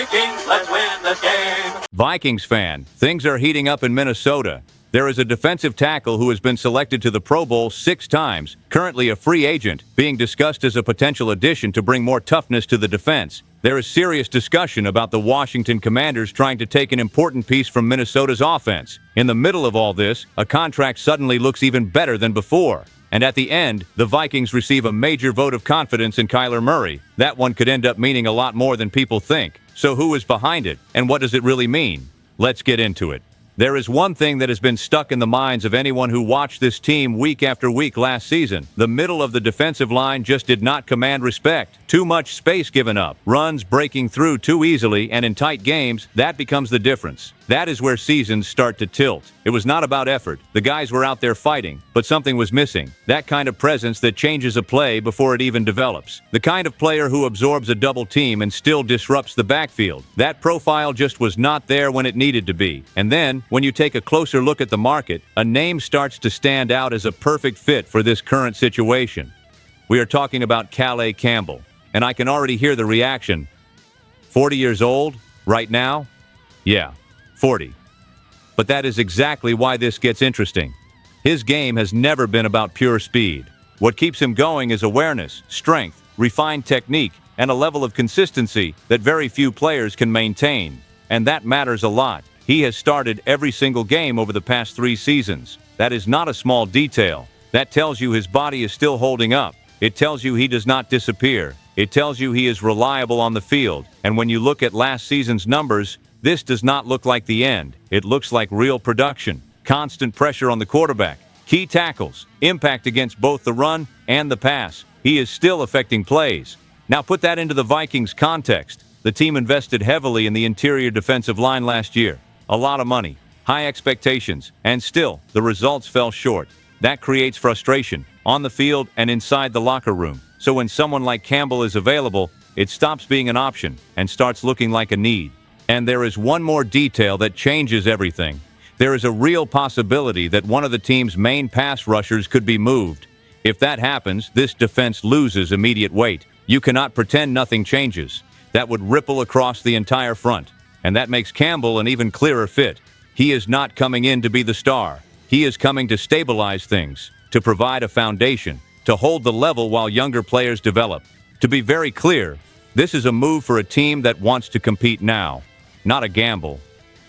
Vikings, let's win the game. Vikings fan, things are heating up in Minnesota. There is a defensive tackle who has been selected to the Pro Bowl 6 times, currently a free agent, being discussed as a potential addition to bring more toughness to the defense. There is serious discussion about the Washington Commanders trying to take an important piece from Minnesota's offense. In the middle of all this, a contract suddenly looks even better than before. And at the end, the Vikings receive a major vote of confidence in Kyler Murray. That one could end up meaning a lot more than people think. So who is behind it, and what does it really mean? Let's get into it. There is one thing that has been stuck in the minds of anyone who watched this team week after week last season. The middle of the defensive line just did not command respect. Too much space given up, runs breaking through too easily, and in tight games, that becomes the difference. That is where seasons start to tilt. It was not about effort. The guys were out there fighting, but something was missing. That kind of presence that changes a play before it even develops. The kind of player who absorbs a double team and still disrupts the backfield. That profile just was not there when it needed to be. And then, when you take a closer look at the market, a name starts to stand out as a perfect fit for this current situation. We are talking about Calais Campbell, and I can already hear the reaction. 40 years old? Right now? Yeah, 40. But that is exactly why this gets interesting. His game has never been about pure speed. What keeps him going is awareness, strength, refined technique, and a level of consistency that very few players can maintain. And that matters a lot. He has started every single game over the past 3 seasons. That is not a small detail. That tells you his body is still holding up. It tells you he does not disappear. It tells you he is reliable on the field. And when you look at last season's numbers, this does not look like the end. It looks like real production. Constant pressure on the quarterback. Key tackles. Impact against both the run and the pass. He is still affecting plays. Now put that into the Vikings context. The team invested heavily in the interior defensive line last year. A lot of money, high expectations, and still, the results fell short. That creates frustration, on the field and inside the locker room. So when someone like Campbell is available, it stops being an option and starts looking like a need. And there is one more detail that changes everything. There is a real possibility that one of the team's main pass rushers could be moved. If that happens, this defense loses immediate weight. You cannot pretend nothing changes. That would ripple across the entire front. And that makes Campbell an even clearer fit. He is not coming in to be the star. He is coming to stabilize things, to provide a foundation, to hold the level while younger players develop. To be very clear, this is a move for a team that wants to compete now, not a gamble.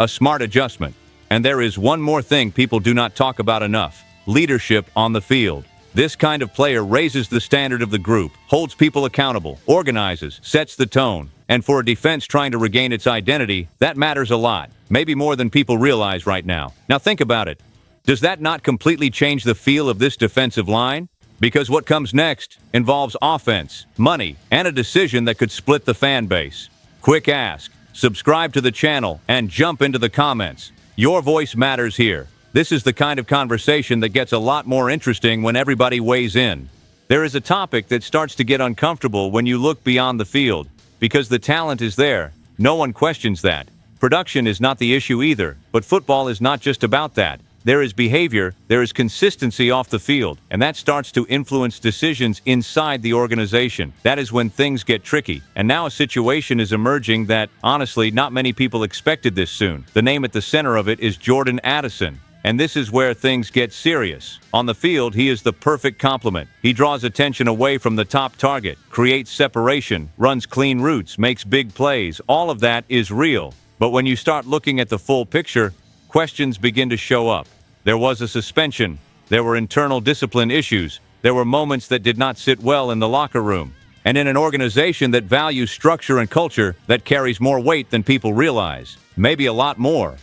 A smart adjustment. And there is one more thing people do not talk about enough: leadership on the field. This kind of player raises the standard of the group, holds people accountable, organizes, sets the tone. And for a defense trying to regain its identity, that matters a lot. Maybe more than people realize right now. Now think about it. Does that not completely change the feel of this defensive line? Because what comes next involves offense, money, and a decision that could split the fan base. Quick ask, subscribe to the channel, and jump into the comments. Your voice matters here. This is the kind of conversation that gets a lot more interesting when everybody weighs in. There is a topic that starts to get uncomfortable when you look beyond the field. Because the talent is there. No one questions that. Production is not the issue either, but football is not just about that. There is behavior, there is consistency off the field, and that starts to influence decisions inside the organization. That is when things get tricky. And now a situation is emerging that, honestly, not many people expected this soon. The name at the center of it is Jordan Addison. And this is where things get serious. On the field, he is the perfect complement. He draws attention away from the top target, creates separation, runs clean routes, makes big plays. All of that is real. But when you start looking at the full picture, questions begin to show up. There was a suspension. There were internal discipline issues. There were moments that did not sit well in the locker room. And in an organization that values structure and culture, that carries more weight than people realize. Maybe a lot more.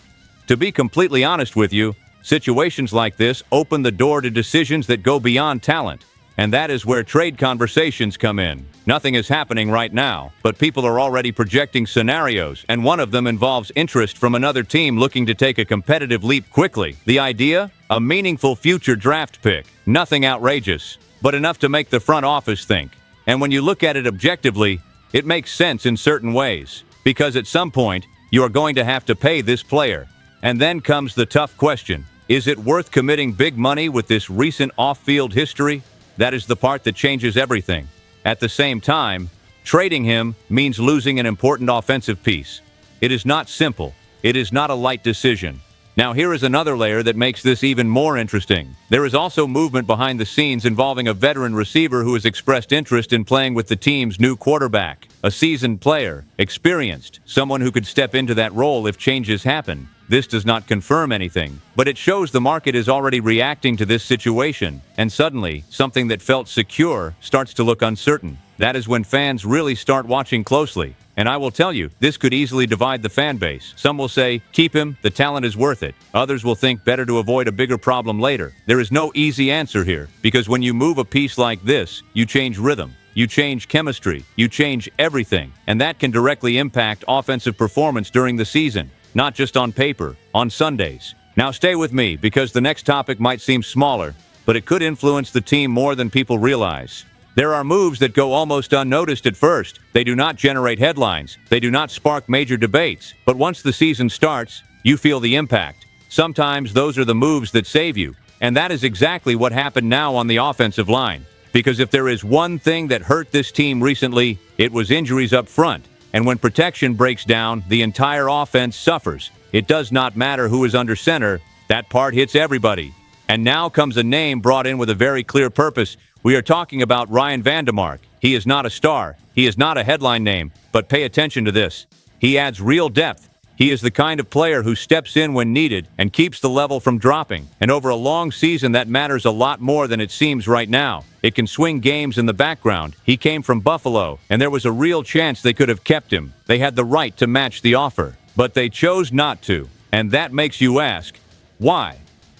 To be completely honest with you, situations like this open the door to decisions that go beyond talent. And that is where trade conversations come in. Nothing is happening right now, but people are already projecting scenarios, and one of them involves interest from another team looking to take a competitive leap quickly. The idea? A meaningful future draft pick. Nothing outrageous, but enough to make the front office think. And when you look at it objectively, it makes sense in certain ways. Because at some point, you are going to have to pay this player. And then comes the tough question. Is it worth committing big money with this recent off-field history? That is the part that changes everything. At the same time, trading him means losing an important offensive piece. It is not simple. It is not a light decision. Now here is another layer that makes this even more interesting. There is also movement behind the scenes involving a veteran receiver who has expressed interest in playing with the team's new quarterback. A seasoned player, experienced, someone who could step into that role if changes happen. This does not confirm anything, but it shows the market is already reacting to this situation, and suddenly, something that felt secure starts to look uncertain. That is when fans really start watching closely. And I will tell you, this could easily divide the fan base. Some will say, keep him, the talent is worth it. Others will think better to avoid a bigger problem later. There is no easy answer here, because when you move a piece like this, you change rhythm, you change chemistry, you change everything, and that can directly impact offensive performance during the season, not just on paper, on Sundays. Now stay with me, because the next topic might seem smaller, but it could influence the team more than people realize. There are moves that go almost unnoticed at first. They do not generate headlines. They do not spark major debates. But once the season starts, you feel the impact. Sometimes those are the moves that save you. And that is exactly what happened now on the offensive line. Because if there is one thing that hurt this team recently, it was injuries up front. And when protection breaks down, the entire offense suffers. It does not matter who is under center. That part hits everybody. And now comes a name brought in with a very clear purpose. We are talking about Ryan Van Demark. He is not a star. He is not a headline name. But pay attention to this. He adds real depth. He is the kind of player who steps in when needed and keeps the level from dropping. And over a long season, that matters a lot more than it seems right now. It can swing games in the background. He came from Buffalo, and there was a real chance they could have kept him. They had the right to match the offer. But they chose not to. And that makes you ask, why?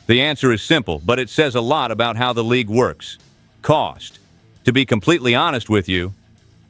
The answer is simple, but it says a lot about how the league works. Cost. To be completely honest with you,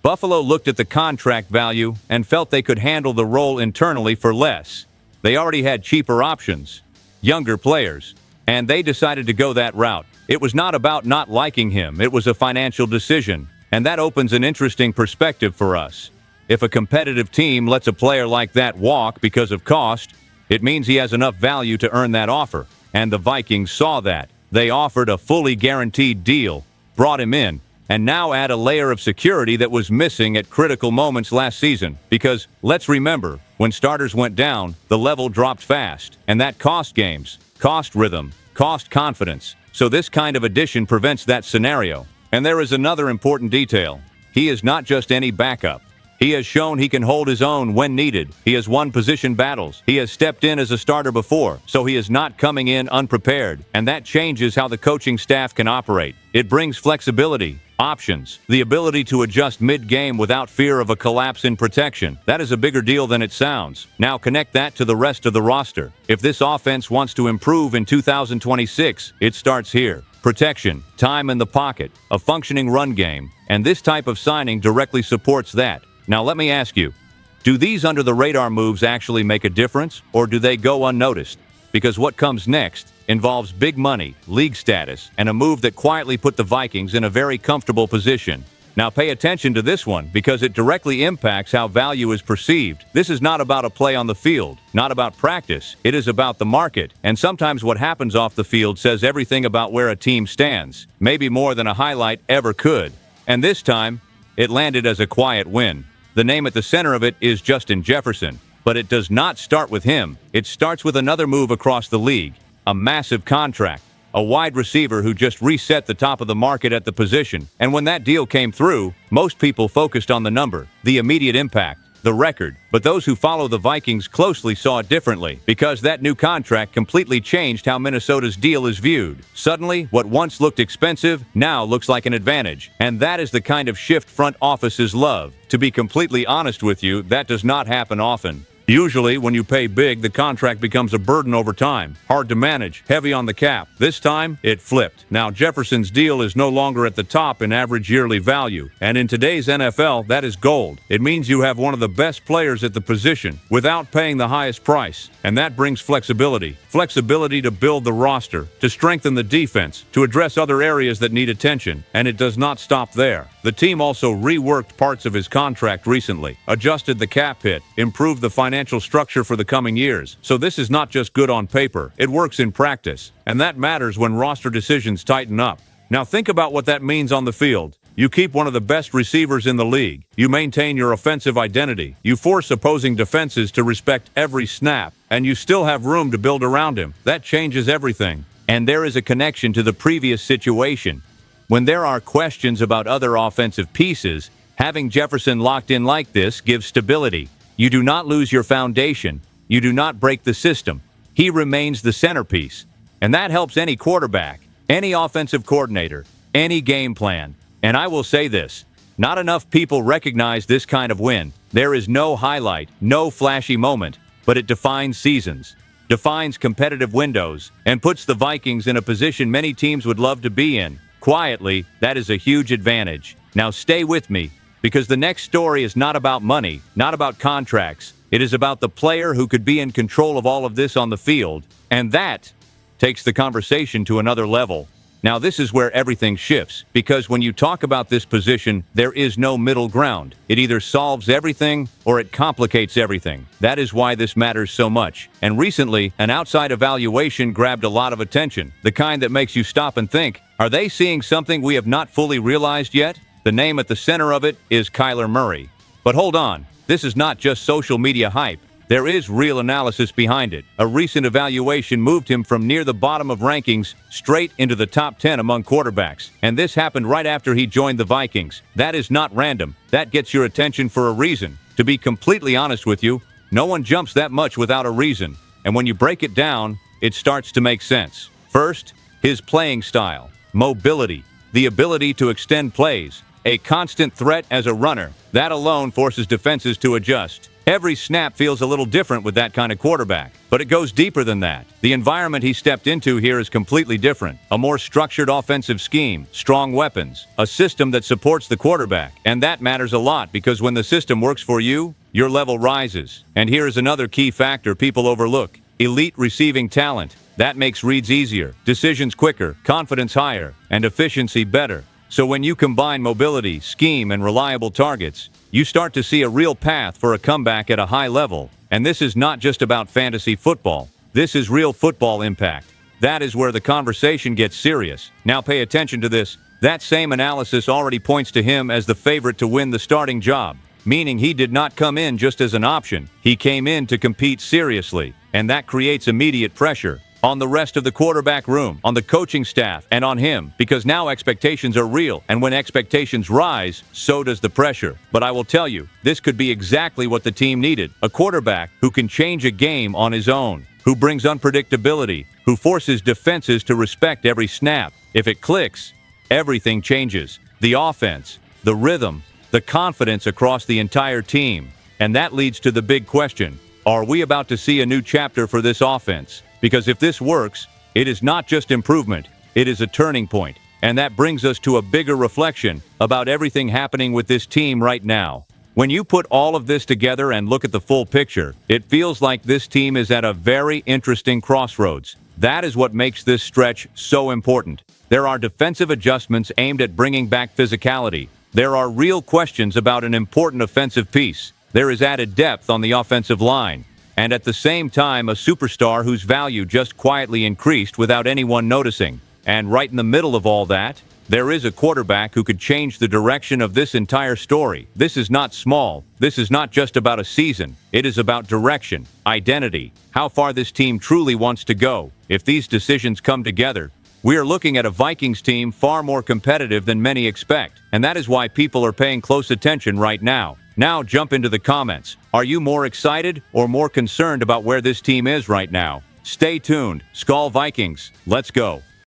Buffalo looked at the contract value and felt they could handle the role internally for less. They already had cheaper options, younger players, and they decided to go that route. It was not about not liking him, it was a financial decision, and that opens an interesting perspective for us. If a competitive team lets a player like that walk because of cost, it means he has enough value to earn that offer, and the Vikings saw that. They offered a fully guaranteed deal, brought him in, and now add a layer of security that was missing at critical moments last season. Because, let's remember, when starters went down, the level dropped fast, and that cost games, cost rhythm, cost confidence. So this kind of addition prevents that scenario. And there is another important detail. He is not just any backup. He has shown he can hold his own when needed. He has won position battles. He has stepped in as a starter before, so he is not coming in unprepared. And that changes how the coaching staff can operate. It brings flexibility, options, the ability to adjust mid-game without fear of a collapse in protection. That is a bigger deal than it sounds. Now connect that to the rest of the roster. If this offense wants to improve in 2026, it starts here. Protection, time in the pocket, a functioning run game, and this type of signing directly supports that. Now let me ask you, do these under-the-radar moves actually make a difference, or do they go unnoticed? Because what comes next involves big money, league status, and a move that quietly put the Vikings in a very comfortable position. Now pay attention to this one, because it directly impacts how value is perceived. This is not about a play on the field, not about practice. It is about the market, and sometimes what happens off the field says everything about where a team stands, maybe more than a highlight ever could. And this time, it landed as a quiet win. The name at the center of it is Justin Jefferson, but it does not start with him. It starts with another move across the league, a massive contract, a wide receiver who just reset the top of the market at the position. And when that deal came through, most people focused on the number, the immediate impact, the record. But those who follow the Vikings closely saw it differently, because that new contract completely changed how Minnesota's deal is viewed. Suddenly, what once looked expensive now looks like an advantage. And that is the kind of shift front offices love. To be completely honest with you, that does not happen often. Usually, when you pay big, the contract becomes a burden over time, hard to manage, heavy on the cap. This time, it flipped. Now, Jefferson's deal is no longer at the top in average yearly value, and in today's NFL, that is gold. It means you have one of the best players at the position without paying the highest price, and that brings flexibility. Flexibility to build the roster, to strengthen the defense, to address other areas that need attention, and it does not stop there. The team also reworked parts of his contract recently, adjusted the cap hit, improved the financial structure for the coming years. So this is not just good on paper, it works in practice. And that matters when roster decisions tighten up. Now think about what that means on the field. You keep one of the best receivers in the league. You maintain your offensive identity. You force opposing defenses to respect every snap, and you still have room to build around him. That changes everything. And there is a connection to the previous situation. When there are questions about other offensive pieces, having Jefferson locked in like this gives stability. You do not lose your foundation. You do not break the system. He remains the centerpiece. And that helps any quarterback, any offensive coordinator, any game plan. And I will say this, not enough people recognize this kind of win. There is no highlight, no flashy moment, but it defines seasons, defines competitive windows, and puts the Vikings in a position many teams would love to be in. Quietly, that is a huge advantage. Now stay with me, because the next story is not about money, not about contracts. It is about the player who could be in control of all of this on the field, and that takes the conversation to another level. Now this is where everything shifts, because when you talk about this position, there is no middle ground. It either solves everything or it complicates everything. That is why this matters so much. And recently, an outside evaluation grabbed a lot of attention, the kind that makes you stop and think, are they seeing something we have not fully realized yet? The name at the center of it is Kyler Murray. But hold on, this is not just social media hype. There is real analysis behind it. A recent evaluation moved him from near the bottom of rankings straight into the top 10 among quarterbacks. And this happened right after he joined the Vikings. That is not random. That gets your attention for a reason. To be completely honest with you, no one jumps that much without a reason. And when you break it down, it starts to make sense. First, his playing style, mobility, the ability to extend plays, a constant threat as a runner. That alone forces defenses to adjust. Every snap feels a little different with that kind of quarterback, but it goes deeper than that. The environment he stepped into here is completely different. A more structured offensive scheme, strong weapons, a system that supports the quarterback. And that matters a lot because when the system works for you, your level rises. And here is another key factor people overlook. Elite receiving talent. That makes reads easier, decisions quicker, confidence higher, and efficiency better. So when you combine mobility, scheme, and reliable targets, you start to see a real path for a comeback at a high level. And this is not just about fantasy football. This is real football impact. That is where the conversation gets serious. Now pay attention to this. That same analysis already points to him as the favorite to win the starting job, meaning he did not come in just as an option. He came in to compete seriously, and that creates immediate pressure on the rest of the quarterback room, on the coaching staff, and on him, because now expectations are real, and when expectations rise, so does the pressure. But I will tell you, this could be exactly what the team needed. A quarterback who can change a game on his own, who brings unpredictability, who forces defenses to respect every snap. If it clicks, everything changes. The offense, the rhythm, the confidence across the entire team. And that leads to the big question. Are we about to see a new chapter for this offense? Because if this works, it is not just improvement, it is a turning point. And that brings us to a bigger reflection about everything happening with this team right now. When you put all of this together and look at the full picture, it feels like this team is at a very interesting crossroads. That is what makes this stretch so important. There are defensive adjustments aimed at bringing back physicality. There are real questions about an important offensive piece. There is added depth on the offensive line. And at the same time, a superstar whose value just quietly increased without anyone noticing. And right in the middle of all that, there is a quarterback who could change the direction of this entire story. This is not small. This is not just about a season. It is about direction, identity, how far this team truly wants to go. If these decisions come together, we are looking at a Vikings team far more competitive than many expect. And that is why people are paying close attention right now. Now jump into the comments. Are you more excited or more concerned about where this team is right now? Stay tuned. SKOL Vikings, let's go.